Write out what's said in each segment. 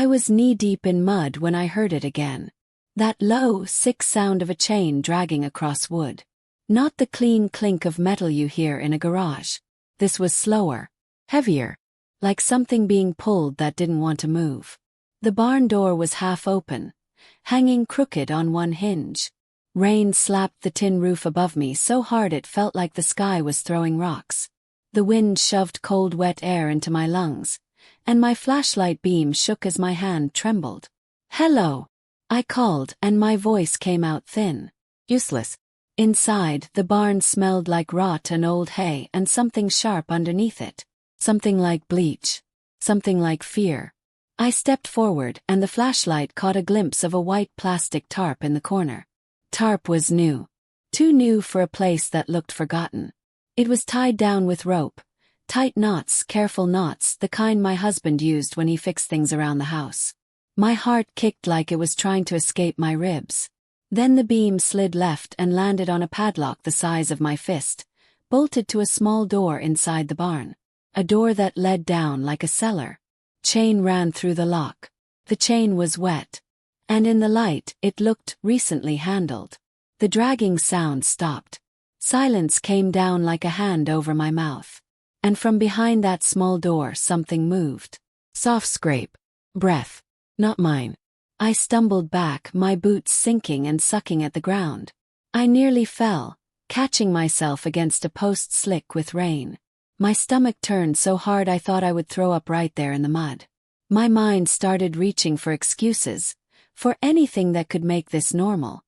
I was knee-deep in mud when I heard it again. That low, sick sound of a chain dragging across wood. Not the clean clink of metal you hear in a garage. This was slower, heavier, like something being pulled that didn't want to move. The barn door was half open, hanging crooked on one hinge. Rain slapped the tin roof above me so hard it felt like the sky was throwing rocks. The wind shoved cold wet air into my lungs, and my flashlight beam shook as my hand trembled. "Hello," I called, and my voice came out thin. Useless. Inside, the barn smelled like rot and old hay and something sharp underneath it. Something like bleach. Something like fear. I stepped forward, and the flashlight caught a glimpse of a white plastic tarp in the corner. Tarp was new. Too new for a place that looked forgotten. It was tied down with rope. Tight knots, careful knots, the kind my husband used when he fixed things around the house. My heart kicked like it was trying to escape my ribs. Then the beam slid left and landed on a padlock the size of my fist, bolted to a small door inside the barn. A door that led down like a cellar. Chain ran through the lock. The chain was wet. And in the light, it looked recently handled. The dragging sound stopped. Silence came down like a hand over my mouth. And from behind that small door something moved. Soft scrape. Breath. Not mine. I stumbled back, my boots sinking and sucking at the ground. I nearly fell, catching myself against a post slick with rain. My stomach turned so hard I thought I would throw up right there in the mud. My mind started reaching for excuses, for anything that could make this normal.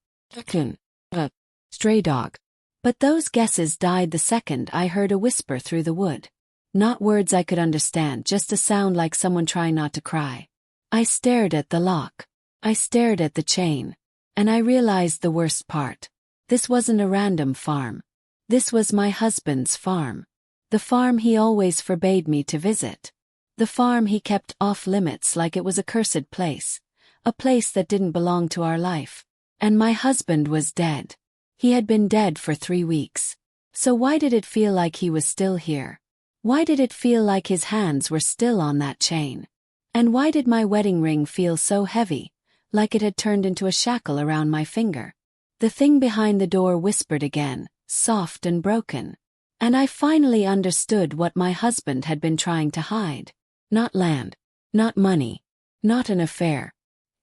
A stray dog. But those guesses died the second I heard a whisper through the wood. Not words I could understand, just a sound like someone trying not to cry. I stared at the lock. I stared at the chain. And I realized the worst part. This wasn't a random farm. This was my husband's farm. The farm he always forbade me to visit. The farm he kept off limits like it was a cursed place. A place that didn't belong to our life. And my husband was dead. He had been dead for 3 weeks. So why did it feel like he was still here? Why did it feel like his hands were still on that chain? And why did my wedding ring feel so heavy, like it had turned into a shackle around my finger? The thing behind the door whispered again, soft and broken. And I finally understood what my husband had been trying to hide. Not land. Not money. Not an affair.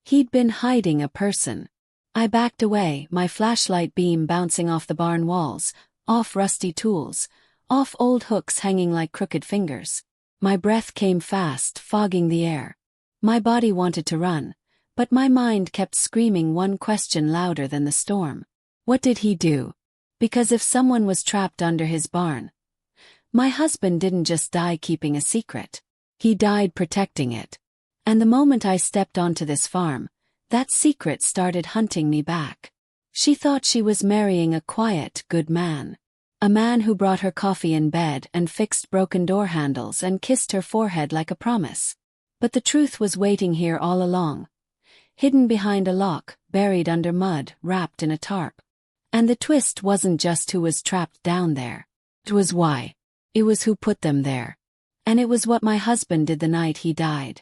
He'd been hiding a person. I backed away, my flashlight beam bouncing off the barn walls, off rusty tools, off old hooks hanging like crooked fingers. My breath came fast, fogging the air. My body wanted to run, but my mind kept screaming one question louder than the storm. What did he do? Because if someone was trapped under his barn, my husband didn't just die keeping a secret. He died protecting it. And the moment I stepped onto this farm, that secret started hunting me back. She thought she was marrying a quiet, good man. A man who brought her coffee in bed and fixed broken door handles and kissed her forehead like a promise. But the truth was waiting here all along. Hidden behind a lock, buried under mud, wrapped in a tarp. And the twist wasn't just who was trapped down there. It was why. It was who put them there. And it was what my husband did the night he died.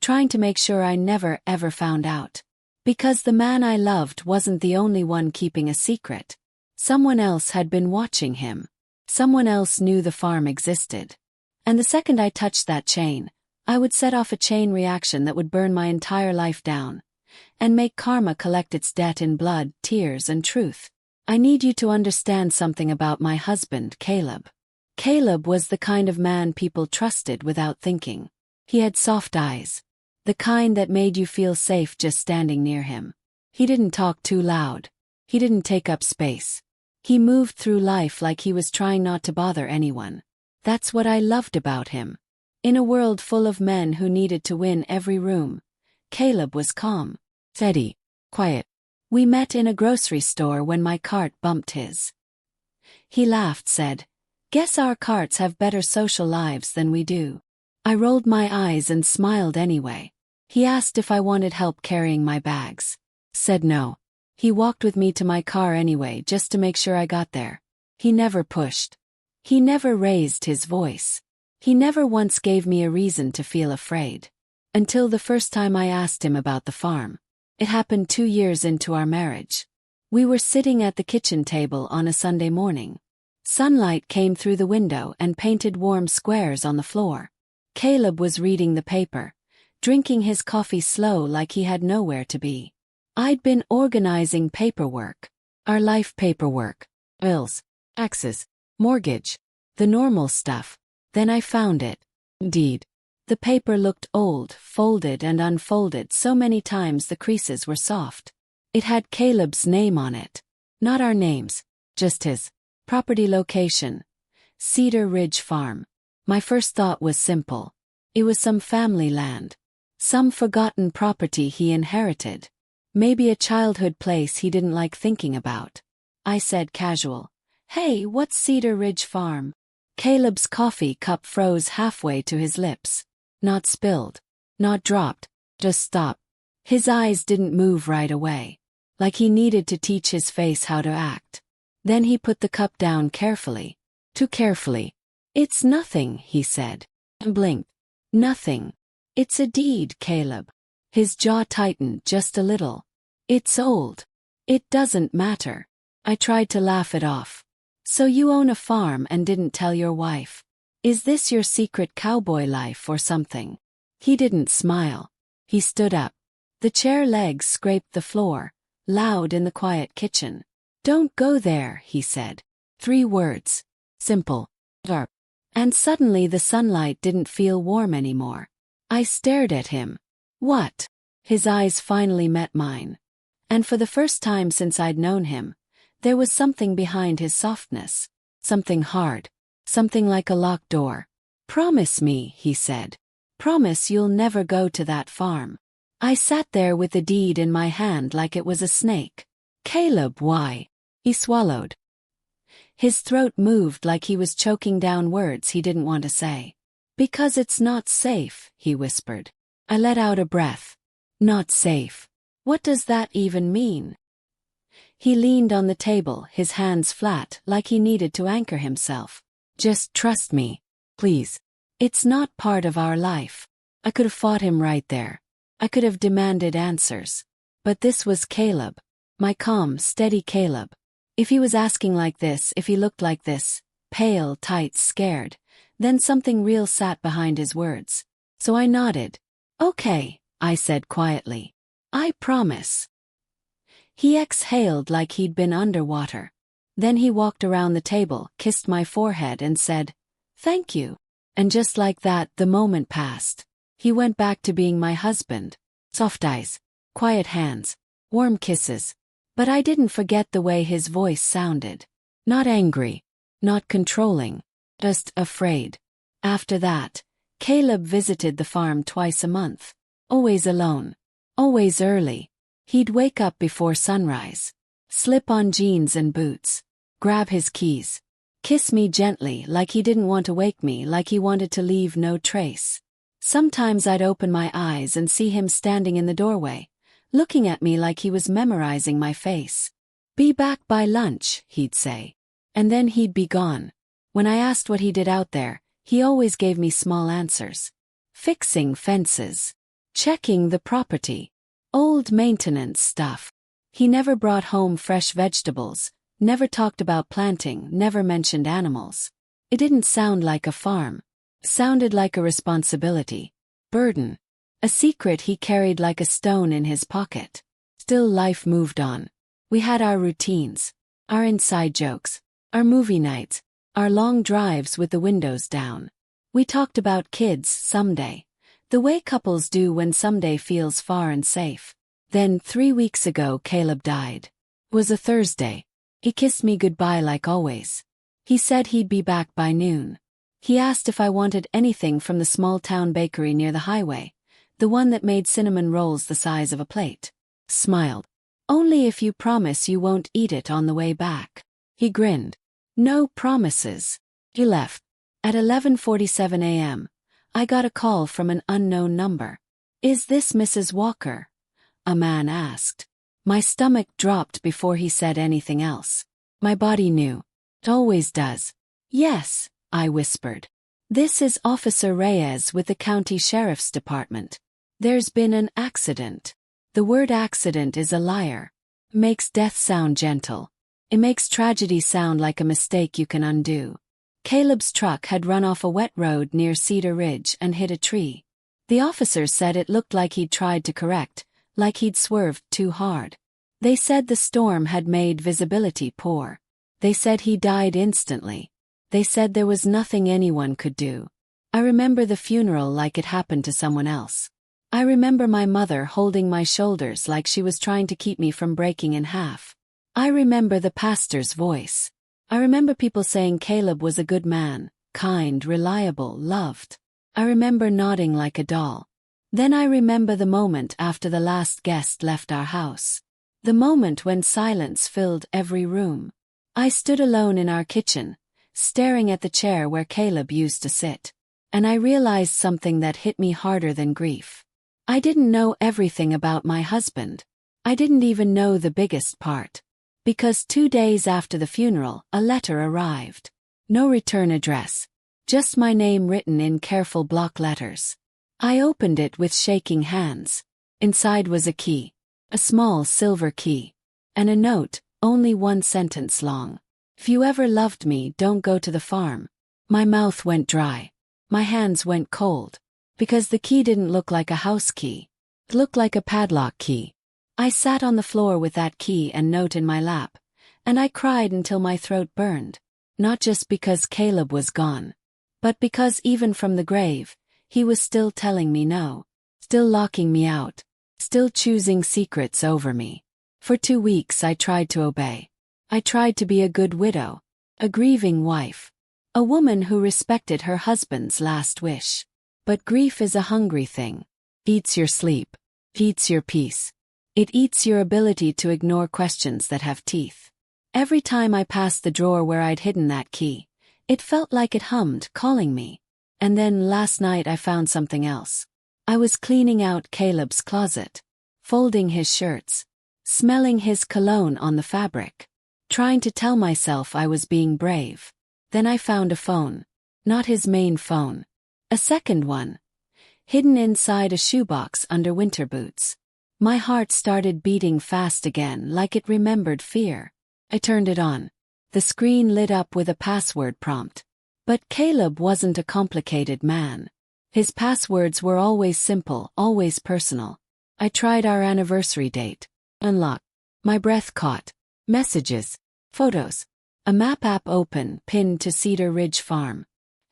Trying to make sure I never ever found out. Because the man I loved wasn't the only one keeping a secret. Someone else had been watching him. Someone else knew the farm existed. And the second I touched that chain, I would set off a chain reaction that would burn my entire life down. And make karma collect its debt in blood, tears, and truth. I need you to understand something about my husband, Caleb. Caleb was the kind of man people trusted without thinking. He had soft eyes. The kind that made you feel safe just standing near him. He didn't talk too loud. He didn't take up space. He moved through life like he was trying not to bother anyone. That's what I loved about him. In a world full of men who needed to win every room, Caleb was calm. Steady. Quiet. We met in a grocery store when my cart bumped his. He laughed, said, "Guess our carts have better social lives than we do." I rolled my eyes and smiled anyway. He asked if I wanted help carrying my bags. Said no. He walked with me to my car anyway, just to make sure I got there. He never pushed. He never raised his voice. He never once gave me a reason to feel afraid. Until the first time I asked him about the farm. It happened 2 years into our marriage. We were sitting at the kitchen table on a Sunday morning. Sunlight came through the window and painted warm squares on the floor. Caleb was reading the paper, drinking his coffee slow like he had nowhere to be. I'd been organizing paperwork. Our life paperwork. Bills, taxes, mortgage. The normal stuff. Then I found it. Indeed. The paper looked old, folded and unfolded so many times the creases were soft. It had Caleb's name on it. Not our names, just his. Property location. Cedar Ridge Farm. My first thought was simple. It was some family land. Some forgotten property he inherited. Maybe a childhood place he didn't like thinking about. I said casual. Hey, what's Cedar Ridge Farm? Caleb's coffee cup froze halfway to his lips. Not spilled. Not dropped. Just stopped. His eyes didn't move right away. Like he needed to teach his face how to act. Then he put the cup down carefully. Too carefully. It's nothing, he said. And blinked. Nothing. It's a deed, Caleb. His jaw tightened just a little. It's old. It doesn't matter. I tried to laugh it off. So you own a farm and didn't tell your wife. Is this your secret cowboy life or something? He didn't smile. He stood up. The chair legs scraped the floor, loud in the quiet kitchen. Don't go there, he said. 3 words. Simple. Dark. And suddenly the sunlight didn't feel warm anymore. I stared at him. What? His eyes finally met mine. And for the first time since I'd known him, there was something behind his softness. Something hard. Something like a locked door. Promise me, he said. Promise you'll never go to that farm. I sat there with the deed in my hand like it was a snake. Caleb, why? He swallowed. His throat moved like he was choking down words he didn't want to say. Because it's not safe, he whispered. I let out a breath. Not safe. What does that even mean? He leaned on the table, his hands flat, like he needed to anchor himself. Just trust me, please. It's not part of our life. I could have fought him right there. I could have demanded answers. But this was Caleb. My calm, steady Caleb. If he was asking like this, if he looked like this, pale, tight, scared, then something real sat behind his words. So I nodded. Okay, I said quietly. I promise. He exhaled like he'd been underwater. Then he walked around the table, kissed my forehead and said, "Thank you." And just like that, the moment passed. He went back to being my husband. Soft eyes, quiet hands, warm kisses. But I didn't forget the way his voice sounded. Not angry, not controlling, just afraid. After that, Caleb visited the farm twice a month. Always alone. Always early. He'd wake up before sunrise. Slip on jeans and boots. Grab his keys. Kiss me gently like he didn't want to wake me, like he wanted to leave no trace. Sometimes I'd open my eyes and see him standing in the doorway, looking at me like he was memorizing my face. Be back by lunch, he'd say. And then he'd be gone. When I asked what he did out there, he always gave me small answers. Fixing fences. Checking the property. Old maintenance stuff. He never brought home fresh vegetables, never talked about planting, never mentioned animals. It didn't sound like a farm. Sounded like a responsibility. Burden. A secret he carried like a stone in his pocket. Still, life moved on. We had our routines. Our inside jokes. Our movie nights. Our long drives with the windows down. We talked about kids someday. The way couples do when someday feels far and safe. Then 3 weeks ago Caleb died. It was a Thursday. He kissed me goodbye like always. He said he'd be back by noon. He asked if I wanted anything from the small-town bakery near the highway, the one that made cinnamon rolls the size of a plate. Smiled. Only if you promise you won't eat it on the way back. He grinned. No promises. He left. At 11:47 a.m., I got a call from an unknown number. Is this Mrs. Walker? A man asked. My stomach dropped before he said anything else. My body knew. It always does. Yes, I whispered. This is Officer Reyes with the County Sheriff's Department. There's been an accident. The word accident is a liar. It makes death sound gentle. It makes tragedy sound like a mistake you can undo. Caleb's truck had run off a wet road near Cedar Ridge and hit a tree. The officers said it looked like he'd tried to correct, like he'd swerved too hard. They said the storm had made visibility poor. They said he died instantly. They said there was nothing anyone could do. I remember the funeral like it happened to someone else. I remember my mother holding my shoulders like she was trying to keep me from breaking in half. I remember the pastor's voice. I remember people saying Caleb was a good man, kind, reliable, loved. I remember nodding like a doll. Then I remember the moment after the last guest left our house. The moment when silence filled every room. I stood alone in our kitchen, staring at the chair where Caleb used to sit. And I realized something that hit me harder than grief. I didn't know everything about my husband. I didn't even know the biggest part. Because 2 days after the funeral, a letter arrived. No return address. Just my name written in careful block letters. I opened it with shaking hands. Inside was a key. A small silver key. And a note, only 1 sentence long. If you ever loved me, don't go to the farm. My mouth went dry. My hands went cold. Because the key didn't look like a house key. It looked like a padlock key. I sat on the floor with that key and note in my lap. And I cried until my throat burned. Not just because Caleb was gone. But because even from the grave, he was still telling me no. Still locking me out. Still choosing secrets over me. For 2 weeks I tried to obey. I tried to be a good widow. A grieving wife. A woman who respected her husband's last wish. But grief is a hungry thing. Eats your sleep. Eats your peace. It eats your ability to ignore questions that have teeth. Every time I passed the drawer where I'd hidden that key, it felt like it hummed, calling me. And then last night I found something else. I was cleaning out Caleb's closet. Folding his shirts. Smelling his cologne on the fabric. Trying to tell myself I was being brave. Then I found a phone. Not his main phone. A second one. Hidden inside a shoebox under winter boots. My heart started beating fast again like it remembered fear. I turned it on. The screen lit up with a password prompt. But Caleb wasn't a complicated man. His passwords were always simple, always personal. I tried our anniversary date. Unlock. My breath caught. Messages. Photos. A map app open, pinned to Cedar Ridge Farm.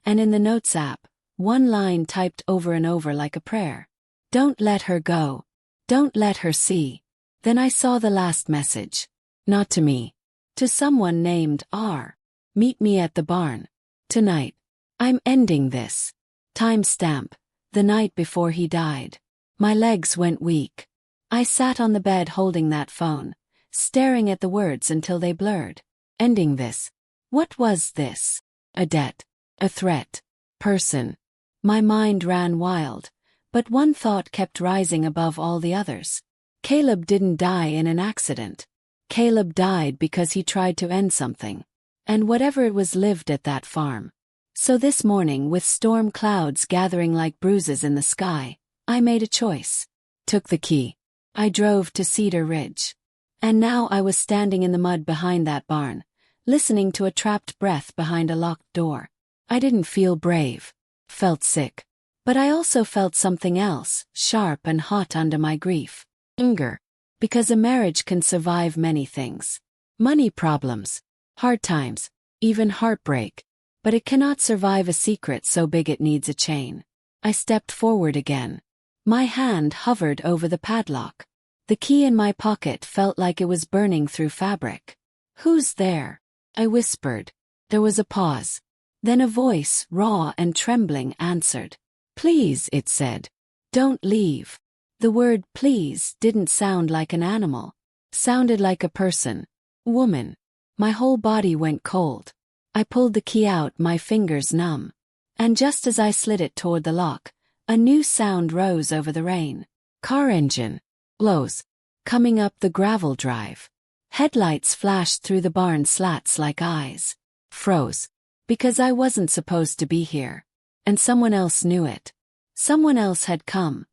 And in the Notes app, 1 line typed over and over like a prayer. Don't let her go. Don't let her see. Then I saw the last message. Not to me. To someone named R. Meet me at the barn. Tonight. I'm ending this. Timestamp. The night before he died. My legs went weak. I sat on the bed holding that phone, staring at the words until they blurred. Ending this. What was this? A debt. A threat. Person. My mind ran wild. But one thought kept rising above all the others. Caleb didn't die in an accident. Caleb died because he tried to end something. And whatever it was lived at that farm. So this morning, with storm clouds gathering like bruises in the sky, I made a choice. Took the key. I drove to Cedar Ridge. And now I was standing in the mud behind that barn, listening to a trapped breath behind a locked door. I didn't feel brave. Felt sick. But I also felt something else, sharp and hot under my grief. Anger. Because a marriage can survive many things. Money problems. Hard times. Even heartbreak. But it cannot survive a secret so big it needs a chain. I stepped forward again. My hand hovered over the padlock. The key in my pocket felt like it was burning through fabric. Who's there? I whispered. There was a pause. Then a voice, raw and trembling, answered. Please, it said. Don't leave. The word please didn't sound like an animal. Sounded like a person. Woman. My whole body went cold. I pulled the key out, my fingers numb. And just as I slid it toward the lock, a new sound rose over the rain. Car engine. Blows. Coming up the gravel drive. Headlights flashed through the barn slats like eyes. Froze. Because I wasn't supposed to be here. And someone else knew it. Someone else had come.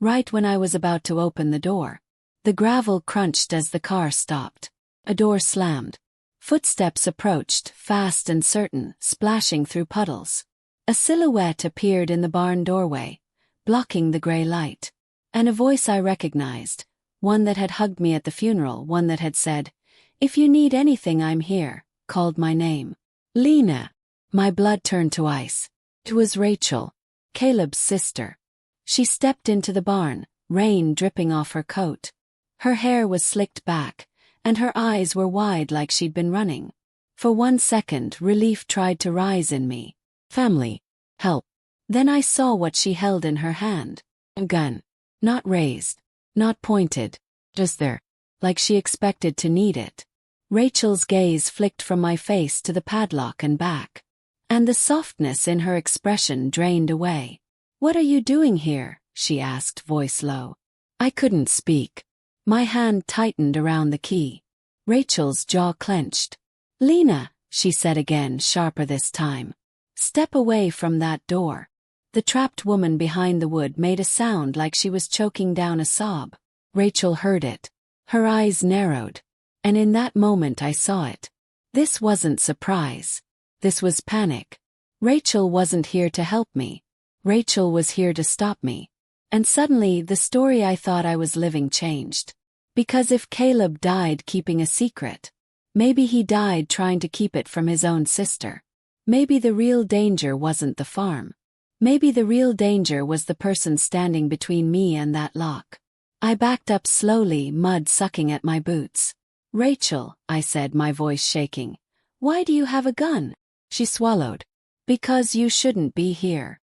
right when I was about to open the door. The gravel crunched as the car stopped. A door slammed. Footsteps approached, fast and certain, splashing through puddles. A silhouette appeared in the barn doorway, blocking the gray light. And a voice I recognized, one that had hugged me at the funeral, one that had said, "If you need anything, I'm here," called my name. Lena. My blood turned to ice. It was Rachel, Caleb's sister. She stepped into the barn, rain dripping off her coat. Her hair was slicked back, and her eyes were wide like she'd been running. For 1 second, relief tried to rise in me. Family. Help. Then I saw what she held in her hand. A gun. Not raised. Not pointed. Just there. Like she expected to need it. Rachel's gaze flicked from my face to the padlock and back. And the softness in her expression drained away. "What are you doing here?" she asked, voice low. I couldn't speak. My hand tightened around the key. Rachel's jaw clenched. "Lena," she said again, sharper this time. "Step away from that door." The trapped woman behind the wood made a sound like she was choking down a sob. Rachel heard it. Her eyes narrowed. And in that moment I saw it. This wasn't surprise. This was panic. Rachel wasn't here to help me. Rachel was here to stop me. And suddenly the story I thought I was living changed. Because if Caleb died keeping a secret, maybe he died trying to keep it from his own sister. Maybe the real danger wasn't the farm. Maybe the real danger was the person standing between me and that lock. I backed up slowly, mud sucking at my boots. "Rachel," I said, my voice shaking. "Why do you have a gun?" She swallowed. "Because you shouldn't be here."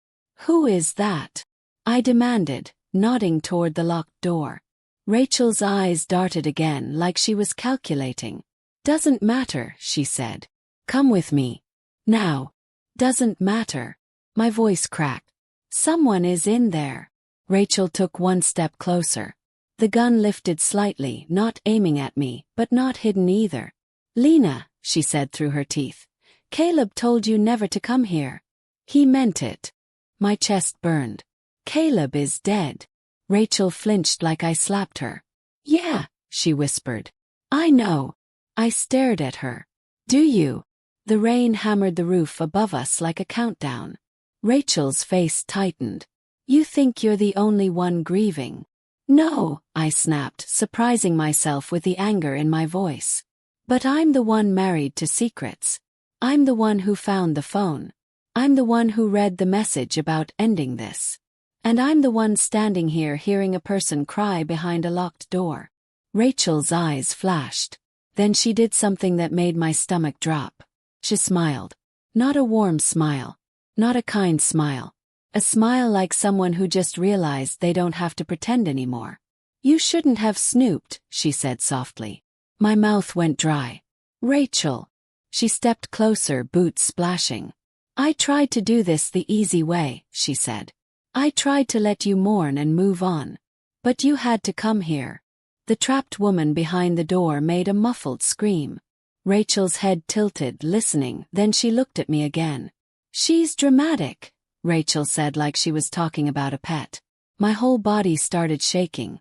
"Who is that?" I demanded, nodding toward the locked door. Rachel's eyes darted again like she was calculating. "Doesn't matter," she said. "Come with me. Now." "Doesn't matter." My voice cracked. "Someone is in there." Rachel took 1 step closer. The gun lifted slightly, not aiming at me, but not hidden either. "Lena," she said through her teeth. "Caleb told you never to come here." "He meant it." My chest burned. "Caleb is dead." Rachel flinched like I slapped her. "Yeah," she whispered. "I know." I stared at her. "Do you?" The rain hammered the roof above us like a countdown. Rachel's face tightened. "You think you're the only one grieving?" "No," I snapped, surprising myself with the anger in my voice. "But I'm the one married to secrets. I'm the one who found the phone. I'm the one who read the message about ending this. And I'm the one standing here hearing a person cry behind a locked door." Rachel's eyes flashed. Then she did something that made my stomach drop. She smiled. Not a warm smile. Not a kind smile. A smile like someone who just realized they don't have to pretend anymore. "You shouldn't have snooped," she said softly. My mouth went dry. "Rachel." She stepped closer, boots splashing. "I tried to do this the easy way," she said. "I tried to let you mourn and move on. But you had to come here." The trapped woman behind the door made a muffled scream. Rachel's head tilted, listening, then she looked at me again. "She's dramatic," Rachel said like she was talking about a pet. My whole body started shaking.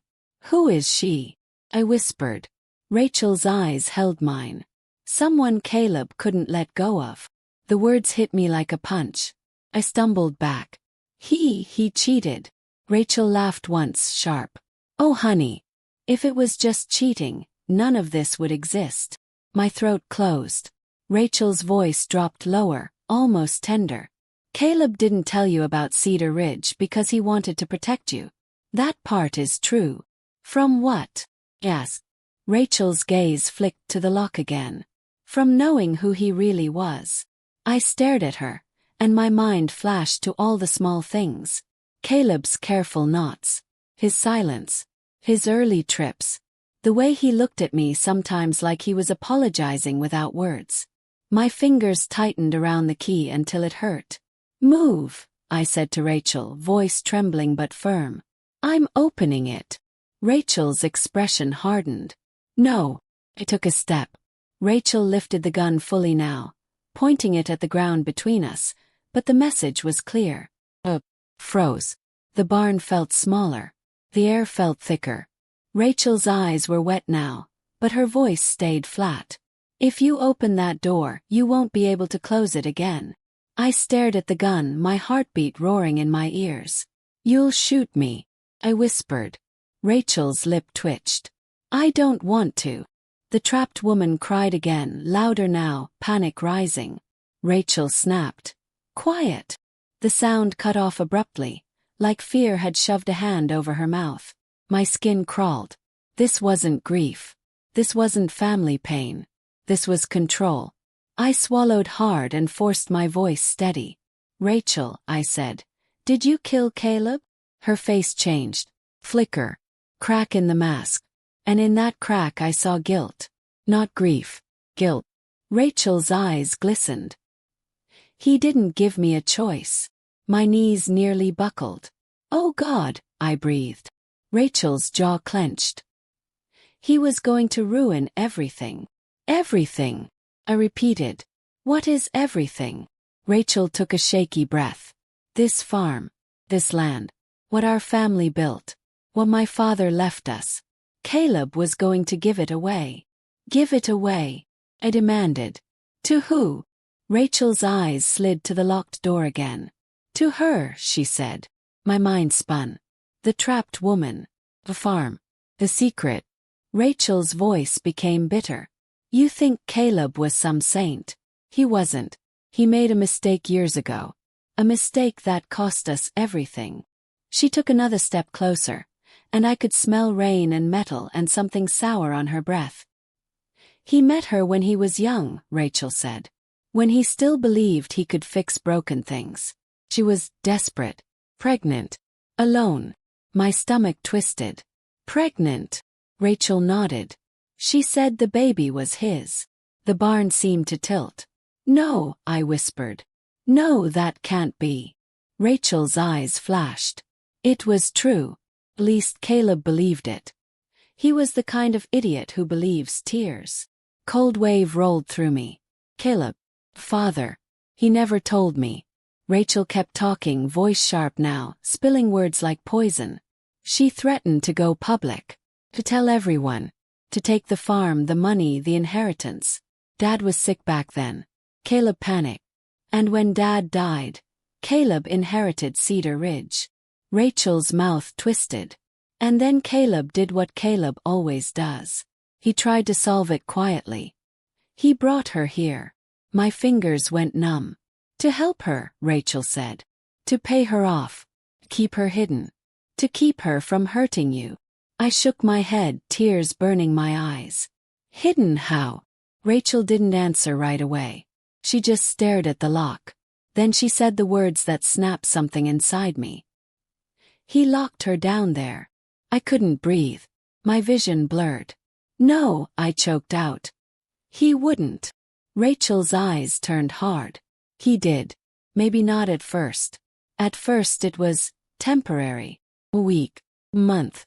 "Who is she?" I whispered. Rachel's eyes held mine. "Someone Caleb couldn't let go of." The words hit me like a punch. I stumbled back. He cheated." Rachel laughed once, sharp. "Oh honey. If it was just cheating, none of this would exist." My throat closed. Rachel's voice dropped lower, almost tender. "Caleb didn't tell you about Cedar Ridge because he wanted to protect you. That part is true." "From what?" "Yes." Rachel's gaze flicked to the lock again. "From knowing who he really was." I stared at her, and my mind flashed to all the small things. Caleb's careful knots. His silence. His early trips. The way he looked at me sometimes like he was apologizing without words. My fingers tightened around the key until it hurt. "Move," I said to Rachel, voice trembling but firm. "I'm opening it." Rachel's expression hardened. "No." I took a step. Rachel lifted the gun fully now, pointing it at the ground between us, but the message was clear. Froze. The barn felt smaller. The air felt thicker. Rachel's eyes were wet now, but her voice stayed flat. If you open that door, you won't be able to close it again. I stared at the gun, my heartbeat roaring in my ears. You'll shoot me, I whispered. Rachel's lip twitched. I don't want to. The trapped woman cried again, louder now, panic rising. Rachel snapped. Quiet. The sound cut off abruptly, like fear had shoved a hand over her mouth. My skin crawled. This wasn't grief. This wasn't family pain. This was control. I swallowed hard and forced my voice steady. Rachel, I said, did you kill Caleb? Her face changed. Flicker. Crack in the mask. And in that crack I saw guilt. Not grief. Guilt. Rachel's eyes glistened. He didn't give me a choice. My knees nearly buckled. Oh God, I breathed. Rachel's jaw clenched. He was going to ruin everything. Everything. I repeated. What is everything? Rachel took a shaky breath. This farm. This land. What our family built. What my father left us. Caleb was going to give it away. Give it away, I demanded. To who? Rachel's eyes slid to the locked door again. To her, she said. My mind spun. The trapped woman. The farm. The secret. Rachel's voice became bitter. You think Caleb was some saint. He wasn't. He made a mistake years ago. A mistake that cost us everything. She took another step closer, and I could smell rain and metal and something sour on her breath. He met her when he was young, Rachel said. When he still believed he could fix broken things. She was desperate. Pregnant. Alone. My stomach twisted. Pregnant. Rachel nodded. She said the baby was his. The barn seemed to tilt. No, I whispered. No, that can't be. Rachel's eyes flashed. It was true. At least Caleb believed it. He was the kind of idiot who believes tears. Cold wave rolled through me. Caleb. Father. He never told me. Rachel kept talking, voice sharp now, spilling words like poison. She threatened to go public. To tell everyone. To take the farm, the money, the inheritance. Dad was sick back then. Caleb panicked. And when Dad died, Caleb inherited Cedar Ridge. Rachel's mouth twisted. And then Caleb did what Caleb always does. He tried to solve it quietly. He brought her here. My fingers went numb. To help her, Rachel said. To pay her off. Keep her hidden. To keep her from hurting you. I shook my head, tears burning my eyes. Hidden how? Rachel didn't answer right away. She just stared at the lock. Then she said the words that snapped something inside me. He locked her down there. I couldn't breathe. My vision blurred. No, I choked out. He wouldn't. Rachel's eyes turned hard. He did. Maybe not at first. At first it was temporary. A week. Month.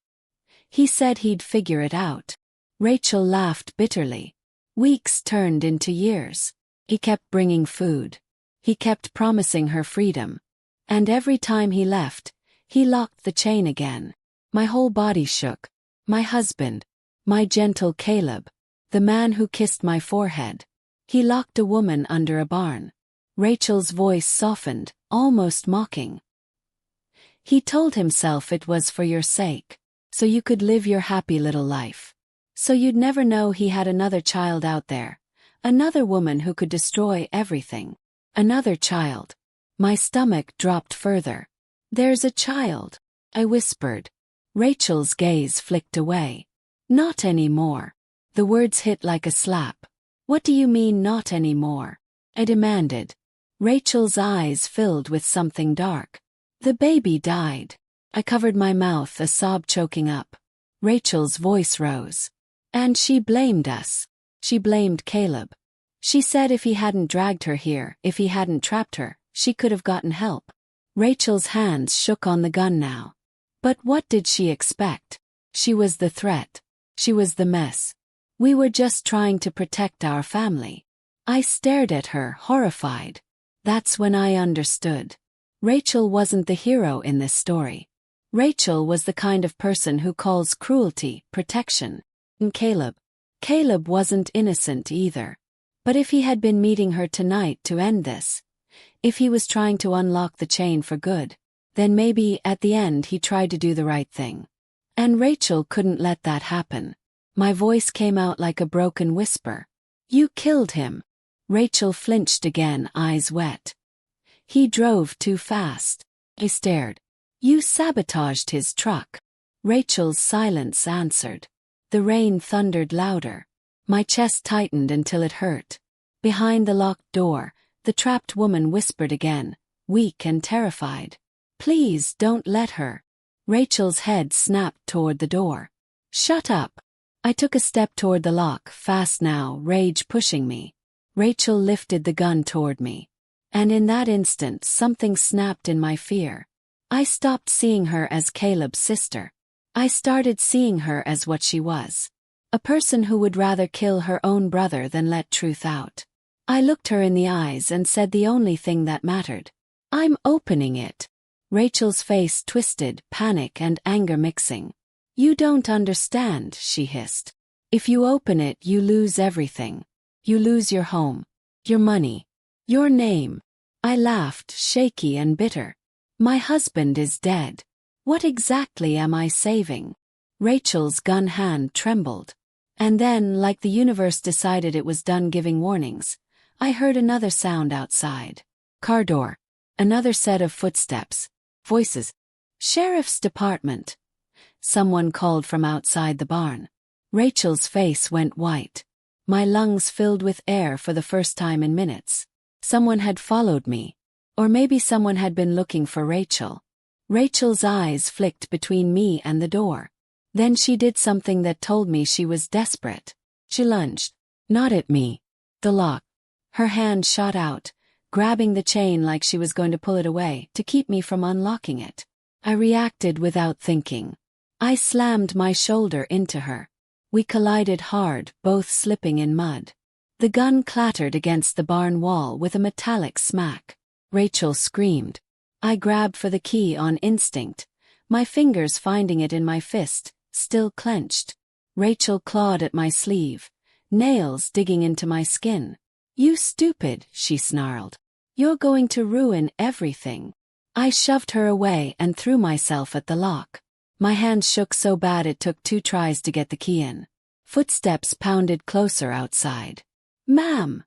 He said he'd figure it out. Rachel laughed bitterly. Weeks turned into years. He kept bringing food. He kept promising her freedom. And every time he left, he locked the chain again. My whole body shook. My husband. My gentle Caleb. The man who kissed my forehead. He locked a woman under a barn. Rachel's voice softened, almost mocking. He told himself it was for your sake. So you could live your happy little life. So you'd never know he had another child out there. Another woman who could destroy everything. Another child. My stomach dropped further. There's a child, I whispered. Rachel's gaze flicked away. Not anymore. The words hit like a slap. What do you mean not anymore? I demanded. Rachel's eyes filled with something dark. The baby died. I covered my mouth, a sob choking up. Rachel's voice rose. And she blamed us. She blamed Caleb. She said if he hadn't dragged her here, if he hadn't trapped her, she could have gotten help. Rachel's hands shook on the gun now. But what did she expect? She was the threat. She was the mess. We were just trying to protect our family. I stared at her, horrified. That's when I understood. Rachel wasn't the hero in this story. Rachel was the kind of person who calls cruelty protection. And Caleb wasn't innocent either. But if he had been meeting her tonight to end this, if he was trying to unlock the chain for good, then maybe at the end he tried to do the right thing. And Rachel couldn't let that happen. My voice came out like a broken whisper. You killed him. Rachel flinched again, eyes wet. He drove too fast. I stared. You sabotaged his truck. Rachel's silence answered. The rain thundered louder. My chest tightened until it hurt. Behind the locked door, the trapped woman whispered again, weak and terrified. Please don't let her. Rachel's head snapped toward the door. Shut up. I took a step toward the lock, fast now, rage pushing me. Rachel lifted the gun toward me. And in that instant something snapped in my fear. I stopped seeing her as Caleb's sister. I started seeing her as what she was. A person who would rather kill her own brother than let truth out. I looked her in the eyes and said the only thing that mattered. I'm opening it. Rachel's face twisted, panic and anger mixing. You don't understand, she hissed. If you open it, you lose everything. You lose your home, your money, your name. I laughed, shaky and bitter. My husband is dead. What exactly am I saving? Rachel's gun hand trembled. And then, like the universe decided it was done giving warnings, I heard another sound outside. Car door. Another set of footsteps. Voices. Sheriff's Department. Someone called from outside the barn. Rachel's face went white. My lungs filled with air for the first time in minutes. Someone had followed me. Or maybe someone had been looking for Rachel. Rachel's eyes flicked between me and the door. Then she did something that told me she was desperate. She lunged. Not at me. The lock. Her hand shot out, grabbing the chain like she was going to pull it away to keep me from unlocking it. I reacted without thinking. I slammed my shoulder into her. We collided hard, both slipping in mud. The gun clattered against the barn wall with a metallic smack. Rachel screamed. I grabbed for the key on instinct, my fingers finding it in my fist, still clenched. Rachel clawed at my sleeve, nails digging into my skin. You stupid, she snarled. You're going to ruin everything. I shoved her away and threw myself at the lock. My hands shook so bad it took 2 tries to get the key in. Footsteps pounded closer outside. Ma'am!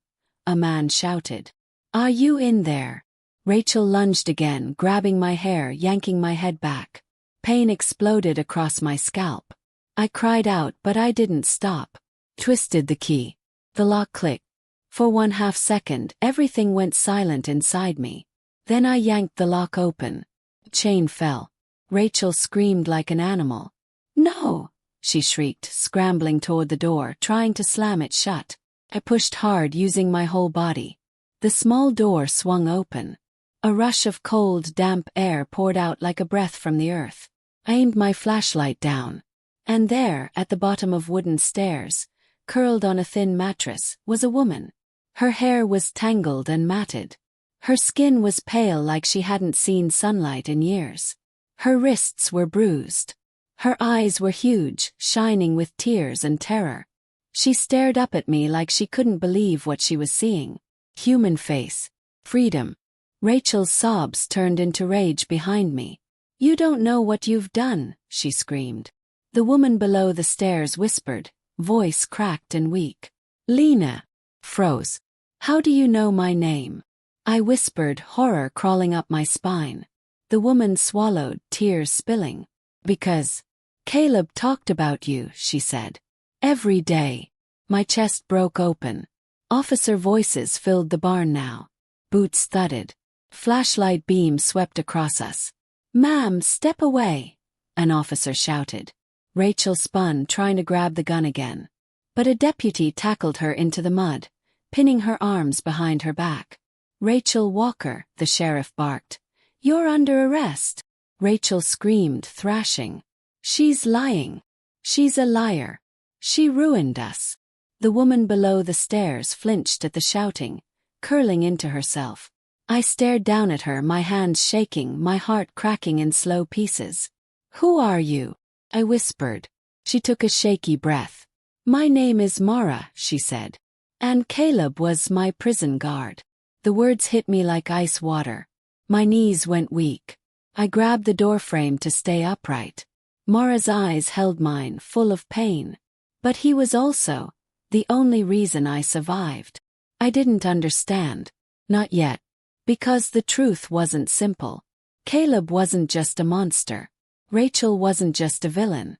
A man shouted. Are you in there? Rachel lunged again, grabbing my hair, yanking my head back. Pain exploded across my scalp. I cried out, but I didn't stop. Twisted the key. The lock clicked. For 1/2 second, everything went silent inside me. Then I yanked the lock open. The chain fell. Rachel screamed like an animal. No! She shrieked, scrambling toward the door, trying to slam it shut. I pushed hard, using my whole body. The small door swung open. A rush of cold, damp air poured out like a breath from the earth. I aimed my flashlight down. And there, at the bottom of wooden stairs, curled on a thin mattress, was a woman. Her hair was tangled and matted. Her skin was pale like she hadn't seen sunlight in years. Her wrists were bruised. Her eyes were huge, shining with tears and terror. She stared up at me like she couldn't believe what she was seeing. Human face. Freedom. Rachel's sobs turned into rage behind me. You don't know what you've done, she screamed. The woman below the stairs whispered, voice cracked and weak. Lena. Froze. How do you know my name? I whispered, horror crawling up my spine. The woman swallowed, tears spilling. Because Caleb talked about you, she said. Every day. My chest broke open. Officer voices filled the barn now. Boots thudded. Flashlight beam swept across us. Ma'am, step away, an officer shouted. Rachel spun, trying to grab the gun again. But a deputy tackled her into the mud, pinning her arms behind her back. Rachel Walker, the sheriff barked. You're under arrest. Rachel screamed, thrashing. She's lying. She's a liar. She ruined us. The woman below the stairs flinched at the shouting, curling into herself. I stared down at her, my hands shaking, my heart cracking in slow pieces. Who are you? I whispered. She took a shaky breath. My name is Mara, she said. And Caleb was my prison guard. The words hit me like ice water. My knees went weak. I grabbed the doorframe to stay upright. Mara's eyes held mine, full of pain. But he was also the only reason I survived. I didn't understand. Not yet. Because the truth wasn't simple. Caleb wasn't just a monster. Rachel wasn't just a villain.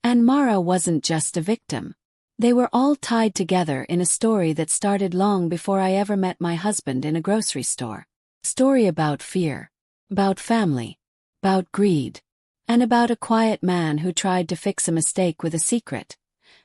And Mara wasn't just a victim. They were all tied together in a story that started long before I ever met my husband in a grocery store. Story about fear. About family. About greed. And about a quiet man who tried to fix a mistake with a secret.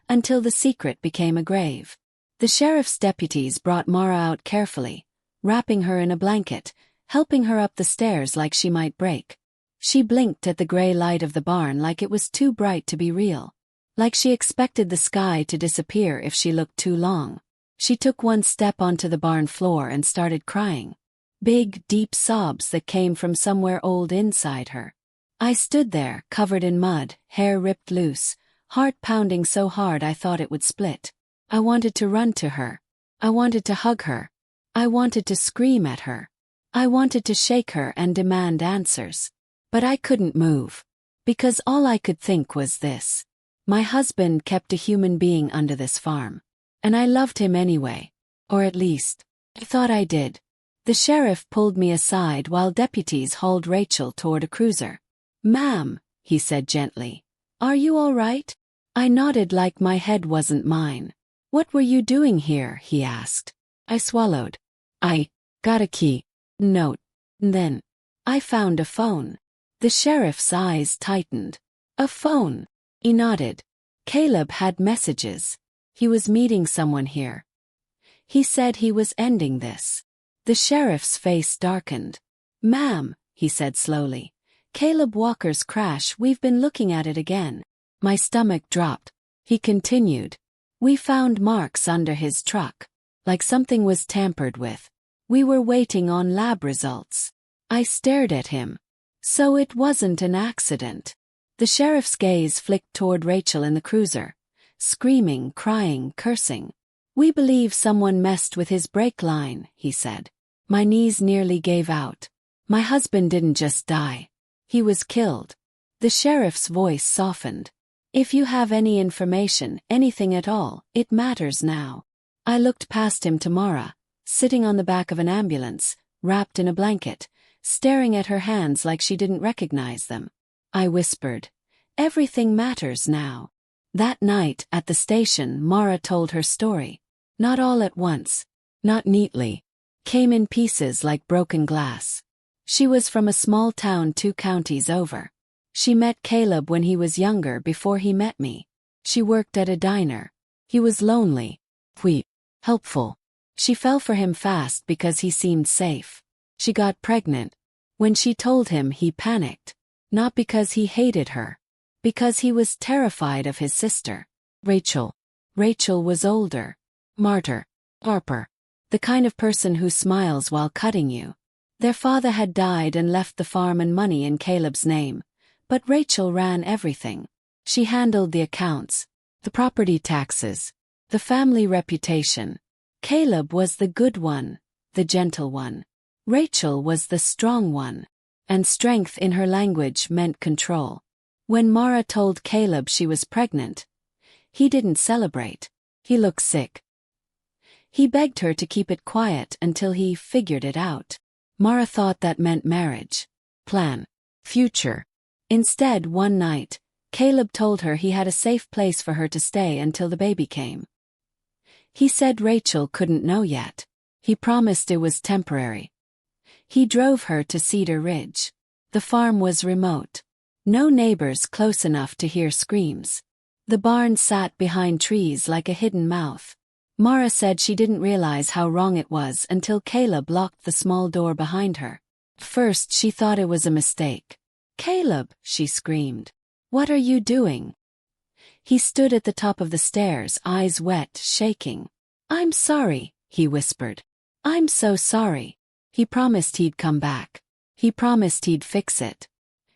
Until the secret became a grave. The sheriff's deputies brought Mara out carefully, wrapping her in a blanket, helping her up the stairs like she might break. She blinked at the gray light of the barn like it was too bright to be real. Like she expected the sky to disappear if she looked too long. She took one step onto the barn floor and started crying. Big, deep sobs that came from somewhere old inside her. I stood there, covered in mud, hair ripped loose, heart pounding so hard I thought it would split. I wanted to run to her. I wanted to hug her. I wanted to scream at her. I wanted to shake her and demand answers. But I couldn't move. Because all I could think was this. My husband kept a human being under this farm. And I loved him anyway. Or at least, I thought I did. The sheriff pulled me aside while deputies hauled Rachel toward a cruiser. Ma'am, he said gently. Are you all right? I nodded like my head wasn't mine. What were you doing here? He asked. I swallowed. I got a key. Note. Then I found a phone. The sheriff's eyes tightened. A phone. He nodded. Caleb had messages. He was meeting someone here. He said he was ending this. The sheriff's face darkened. Ma'am, he said slowly. Caleb Walker's crash, we've been looking at it again. My stomach dropped. He continued. We found marks under his truck. Like something was tampered with. We were waiting on lab results. I stared at him. So it wasn't an accident. The sheriff's gaze flicked toward Rachel in the cruiser. Screaming, crying, cursing. We believe someone messed with his brake line, he said. My knees nearly gave out. My husband didn't just die. He was killed. The sheriff's voice softened. If you have any information, anything at all, it matters now. I looked past him to Mara, sitting on the back of an ambulance, wrapped in a blanket, staring at her hands like she didn't recognize them. I whispered, everything matters now. That night, at the station, Mara told her story. Not all at once. Not neatly. Came in pieces like broken glass. She was from a small town 2 counties over. She met Caleb when he was younger before he met me. She worked at a diner. He was lonely. Sweet. Helpful. She fell for him fast because he seemed safe. She got pregnant. When she told him, he panicked. Not because he hated her. Because he was terrified of his sister. Rachel. Rachel was older. Martyr. Harper. The kind of person who smiles while cutting you. Their father had died and left the farm and money in Caleb's name. But Rachel ran everything. She handled the accounts, the property taxes, the family reputation. Caleb was the good one, the gentle one. Rachel was the strong one. And strength in her language meant control. When Mara told Caleb she was pregnant, he didn't celebrate. He looked sick. He begged her to keep it quiet until he figured it out. Mara thought that meant marriage, plan, future. Instead, one night, Caleb told her he had a safe place for her to stay until the baby came. He said Rachel couldn't know yet. He promised it was temporary. He drove her to Cedar Ridge. The farm was remote. No neighbors close enough to hear screams. The barn sat behind trees like a hidden mouth. Mara said she didn't realize how wrong it was until Caleb locked the small door behind her. First, she thought it was a mistake. Caleb, she screamed. What are you doing? He stood at the top of the stairs, eyes wet, shaking. I'm sorry, he whispered. I'm so sorry. He promised he'd come back. He promised he'd fix it.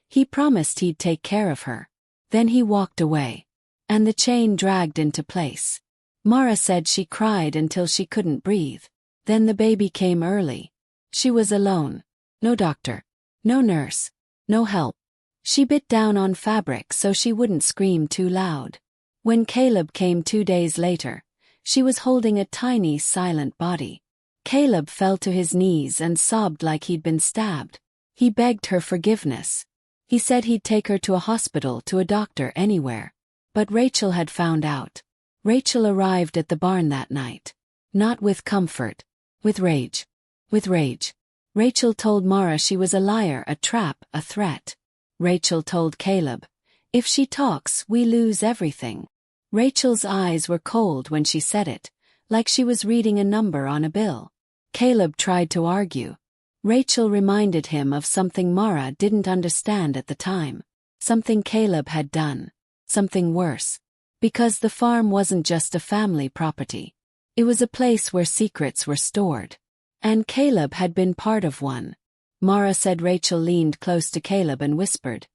He promised he'd take care of her. Then he walked away. And the chain dragged into place. Mara said she cried until she couldn't breathe. Then the baby came early. She was alone. No doctor. No nurse. No help. She bit down on fabric so she wouldn't scream too loud. When Caleb came 2 days later, she was holding a tiny, silent body. Caleb fell to his knees and sobbed like he'd been stabbed. He begged her forgiveness. He said he'd take her to a hospital, to a doctor, anywhere. But Rachel had found out. Rachel arrived at the barn that night. Not with comfort. With rage. With rage. Rachel told Mara she was a liar, a trap, a threat. Rachel told Caleb, "If she talks, we lose everything." Rachel's eyes were cold when she said it, like she was reading a number on a bill. Caleb tried to argue. Rachel reminded him of something Mara didn't understand at the time. Something Caleb had done. Something worse. Because the farm wasn't just a family property. It was a place where secrets were stored. And Caleb had been part of one. Mara said Rachel leaned close to Caleb and whispered,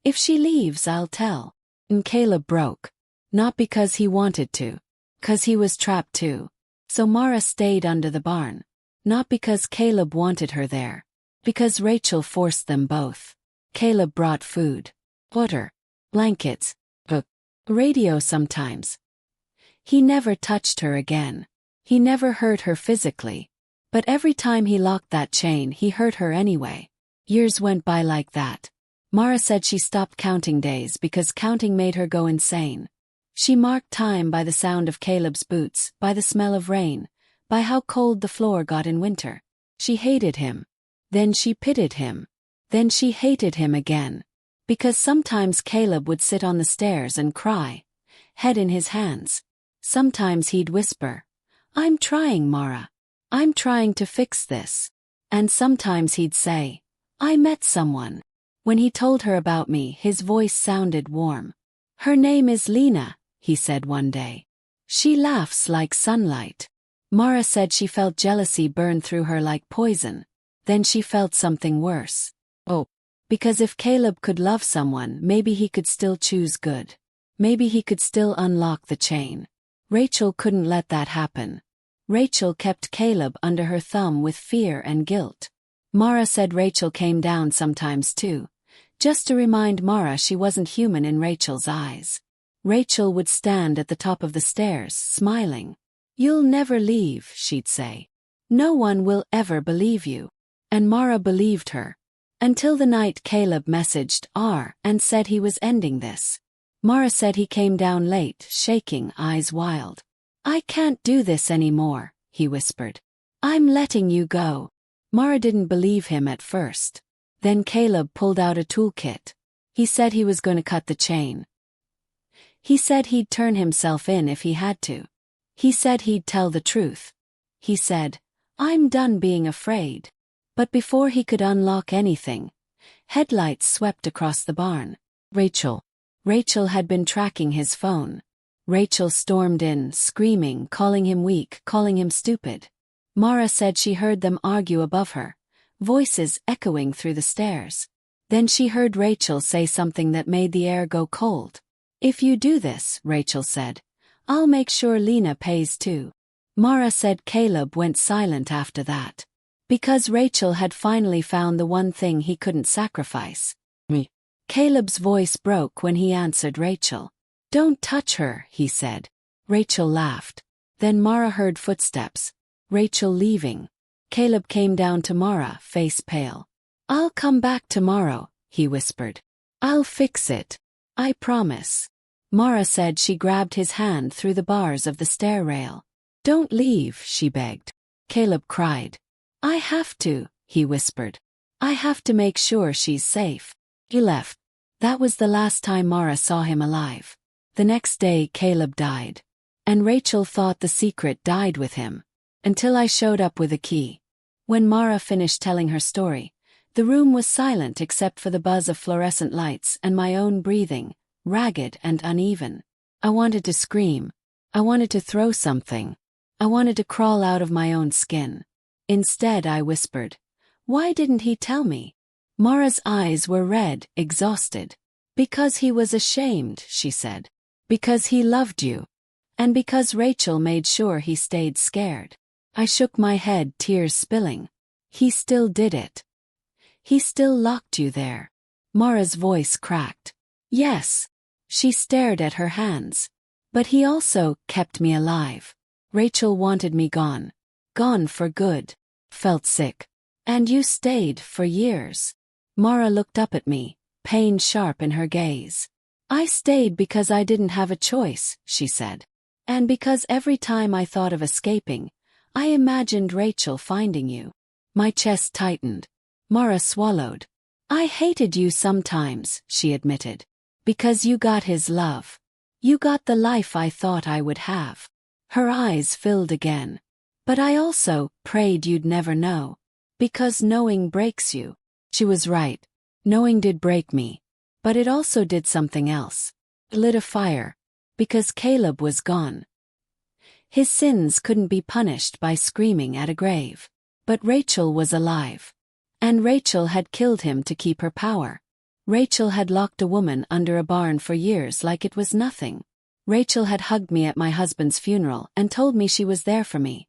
"If she leaves, I'll tell." And Caleb broke. Not because he wanted to. 'Cause he was trapped too. So Mara stayed under the barn. Not because Caleb wanted her there. Because Rachel forced them both. Caleb brought food. Water. Blankets. A radio sometimes. He never touched her again. He never hurt her physically. But every time he locked that chain, he hurt her anyway. Years went by like that. Mara said she stopped counting days because counting made her go insane. She marked time by the sound of Caleb's boots, by the smell of rain, by how cold the floor got in winter. She hated him. Then she pitied him. Then she hated him again. Because sometimes Caleb would sit on the stairs and cry, head in his hands. Sometimes he'd whisper, "I'm trying, Mara. I'm trying to fix this." And sometimes he'd say, "I met someone." When he told her about me, his voice sounded warm. "Her name is Lena," he said one day. "She laughs like sunlight." Mara said she felt jealousy burn through her like poison. Then she felt something worse. Oh, because if Caleb could love someone, maybe he could still choose good. Maybe he could still unlock the chain. Rachel couldn't let that happen. Rachel kept Caleb under her thumb with fear and guilt. Mara said Rachel came down sometimes too, just to remind Mara she wasn't human in Rachel's eyes. Rachel would stand at the top of the stairs, smiling. "You'll never leave," she'd say. "No one will ever believe you." And Mara believed her. Until the night Caleb messaged R and said he was ending this. Mara said he came down late, shaking, eyes wild. "I can't do this anymore," he whispered. "I'm letting you go." Mara didn't believe him at first. Then Caleb pulled out a toolkit. He said he was going to cut the chain. He said he'd turn himself in if he had to. He said he'd tell the truth. He said, "I'm done being afraid." But before he could unlock anything, headlights swept across the barn. Rachel. Rachel had been tracking his phone. Rachel stormed in, screaming, calling him weak, calling him stupid. Mara said she heard them argue above her, voices echoing through the stairs. Then she heard Rachel say something that made the air go cold. "If you do this," Rachel said, "I'll make sure Lena pays too." Mara said Caleb went silent after that. Because Rachel had finally found the one thing he couldn't sacrifice. Me. Caleb's voice broke when he answered Rachel. "Don't touch her," he said. Rachel laughed. Then Mara heard footsteps. Rachel leaving. Caleb came down to Mara, face pale. "I'll come back tomorrow," he whispered. "I'll fix it. I promise." Mara said she grabbed his hand through the bars of the stair rail. "Don't leave," she begged. Caleb cried. "I have to," he whispered. "I have to make sure she's safe." He left. That was the last time Mara saw him alive. The next day Caleb died. And Rachel thought the secret died with him. Until I showed up with a key. When Mara finished telling her story, the room was silent except for the buzz of fluorescent lights and my own breathing, ragged and uneven. I wanted to scream. I wanted to throw something. I wanted to crawl out of my own skin. Instead I whispered, "Why didn't he tell me?" Mara's eyes were red, exhausted. Because he was ashamed, she said. Because he loved you. And because Rachel made sure he stayed scared. I shook my head, tears spilling. He still did it. He still locked you there. Mara's voice cracked. Yes. She stared at her hands. But he also kept me alive. Rachel wanted me gone. Gone for good. Felt sick. And you stayed for years. Mara looked up at me, pain sharp in her gaze. I stayed because I didn't have a choice, she said. And because every time I thought of escaping, I imagined Rachel finding you. My chest tightened. Mara swallowed. I hated you sometimes, she admitted. Because you got his love. You got the life I thought I would have. Her eyes filled again. But I also prayed you'd never know. Because knowing breaks you. She was right. Knowing did break me. But it also did something else. It lit a fire. Because Caleb was gone. His sins couldn't be punished by screaming at a grave. But Rachel was alive. And Rachel had killed him to keep her power. Rachel had locked a woman under a barn for years like it was nothing. Rachel had hugged me at my husband's funeral and told me she was there for me,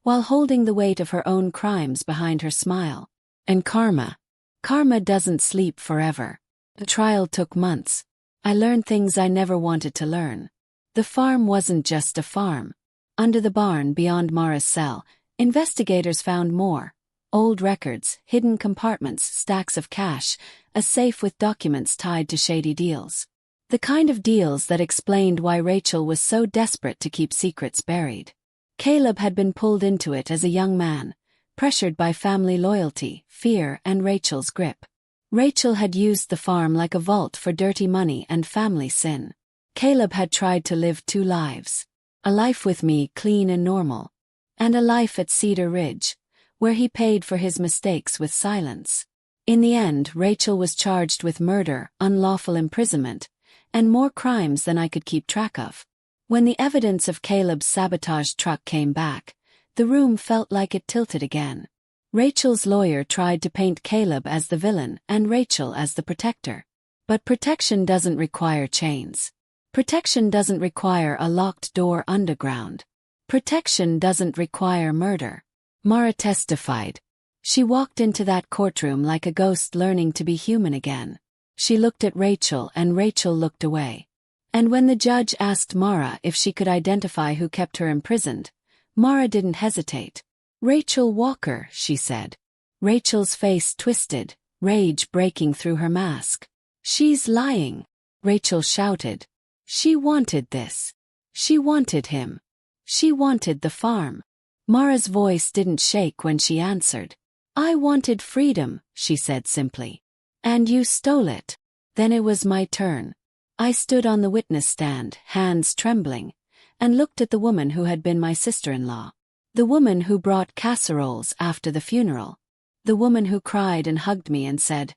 while holding the weight of her own crimes behind her smile. And karma. Karma doesn't sleep forever. The trial took months. I learned things I never wanted to learn. The farm wasn't just a farm. Under the barn beyond Mara's cell, investigators found more. Old records, hidden compartments, stacks of cash, a safe with documents tied to shady deals. The kind of deals that explained why Rachel was so desperate to keep secrets buried. Caleb had been pulled into it as a young man, pressured by family loyalty, fear, and Rachel's grip. Rachel had used the farm like a vault for dirty money and family sin. Caleb had tried to live two lives. A life with me, clean and normal. And a life at Cedar Ridge, where he paid for his mistakes with silence. In the end, Rachel was charged with murder, unlawful imprisonment, and more crimes than I could keep track of. When the evidence of Caleb's sabotaged truck came back, the room felt like it tilted again. Rachel's lawyer tried to paint Caleb as the villain and Rachel as the protector. But protection doesn't require chains. Protection doesn't require a locked door underground. Protection doesn't require murder. Mara testified. She walked into that courtroom like a ghost learning to be human again. She looked at Rachel and Rachel looked away. And when the judge asked Mara if she could identify who kept her imprisoned, Mara didn't hesitate. Rachel Walker, she said. Rachel's face twisted, rage breaking through her mask. She's lying, Rachel shouted. She wanted this. She wanted him. She wanted the farm. Mara's voice didn't shake when she answered. I wanted freedom, she said simply. And you stole it. Then it was my turn. I stood on the witness stand, hands trembling, and looked at the woman who had been my sister-in-law. The woman who brought casseroles after the funeral. The woman who cried and hugged me and said,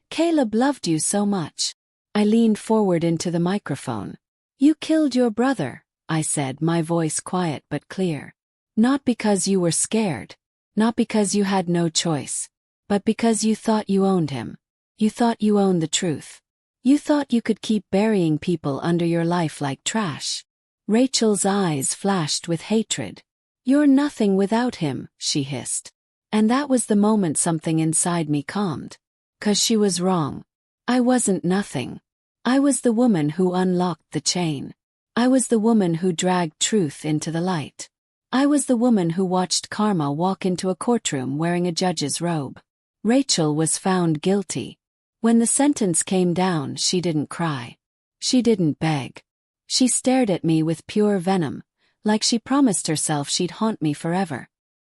Caleb loved you so much. I leaned forward into the microphone. You killed your brother, I said, my voice quiet but clear. Not because you were scared. Not because you had no choice. But because you thought you owned him. You thought you owned the truth. You thought you could keep burying people under your life like trash. Rachel's eyes flashed with hatred. You're nothing without him, she hissed. And that was the moment something inside me calmed. 'Cause she was wrong. I wasn't nothing. I was the woman who unlocked the chain. I was the woman who dragged truth into the light. I was the woman who watched karma walk into a courtroom wearing a judge's robe. Rachel was found guilty. When the sentence came down, she didn't cry. She didn't beg. She stared at me with pure venom, like she promised herself she'd haunt me forever.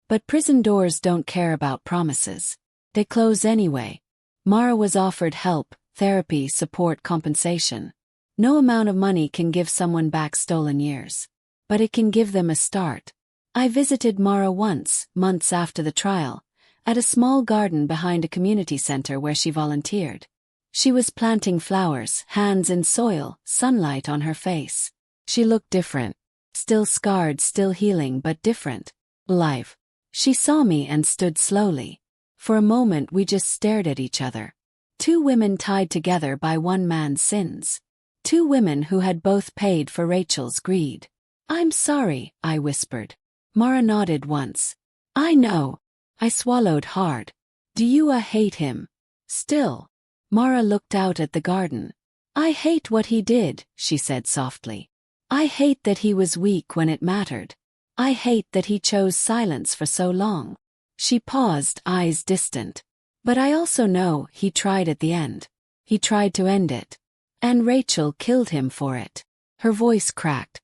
But prison doors don't care about promises. They close anyway. Mara was offered help, therapy, support, compensation. No amount of money can give someone back stolen years. But it can give them a start. I visited Mara once, months after the trial, at a small garden behind a community center where she volunteered. She was planting flowers, hands in soil, sunlight on her face. She looked different. Still scarred, still healing, but different. Alive. She saw me and stood slowly. For a moment we just stared at each other. Two women tied together by one man's sins. Two women who had both paid for Rachel's greed. "I'm sorry," I whispered. Mara nodded once. "I know." I swallowed hard. "Do you hate him?" "Still." Mara looked out at the garden. "I hate what he did," she said softly. "I hate that he was weak when it mattered. I hate that he chose silence for so long." She paused, eyes distant. "But I also know he tried at the end. He tried to end it. And Rachel killed him for it." Her voice cracked.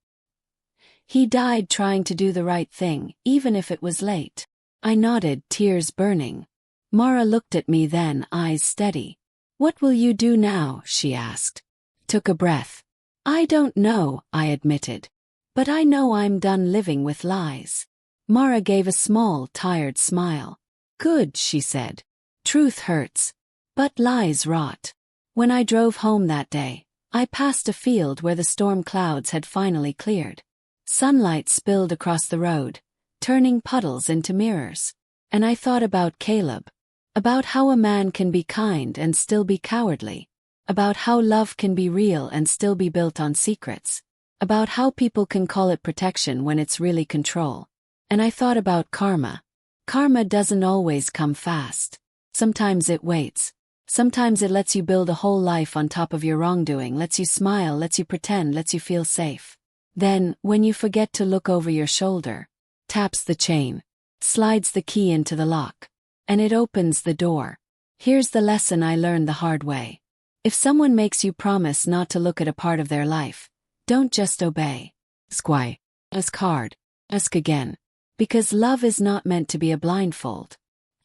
"He died trying to do the right thing, even if it was late." I nodded, tears burning. Mara looked at me then, eyes steady. "What will you do now?" she asked. Took a breath. "I don't know," I admitted. "But I know I'm done living with lies." Mara gave a small, tired smile. "Good," she said. "Truth hurts. But lies rot." When I drove home that day, I passed a field where the storm clouds had finally cleared. Sunlight spilled across the road, turning puddles into mirrors. And I thought about Caleb. About how a man can be kind and still be cowardly. About how love can be real and still be built on secrets. About how people can call it protection when it's really control. And I thought about karma. Karma doesn't always come fast. Sometimes it waits. Sometimes it lets you build a whole life on top of your wrongdoing, lets you smile, lets you pretend, lets you feel safe. Then, when you forget to look over your shoulder, taps the chain, slides the key into the lock, and it opens the door. Here's the lesson I learned the hard way. If someone makes you promise not to look at a part of their life, don't just obey. Squy. Ask hard. Ask again. Because love is not meant to be a blindfold.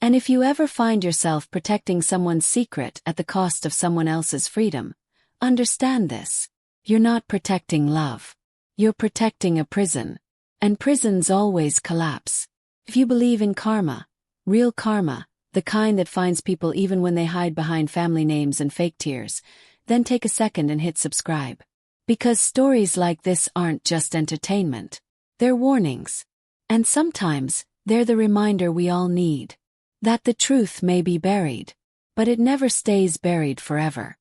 And if you ever find yourself protecting someone's secret at the cost of someone else's freedom, understand this. You're not protecting love. You're protecting a prison. And prisons always collapse. If you believe in karma, real karma, the kind that finds people even when they hide behind family names and fake tears, then take a second and hit subscribe. Because stories like this aren't just entertainment. They're warnings. And sometimes, they're the reminder we all need. That the truth may be buried. But it never stays buried forever.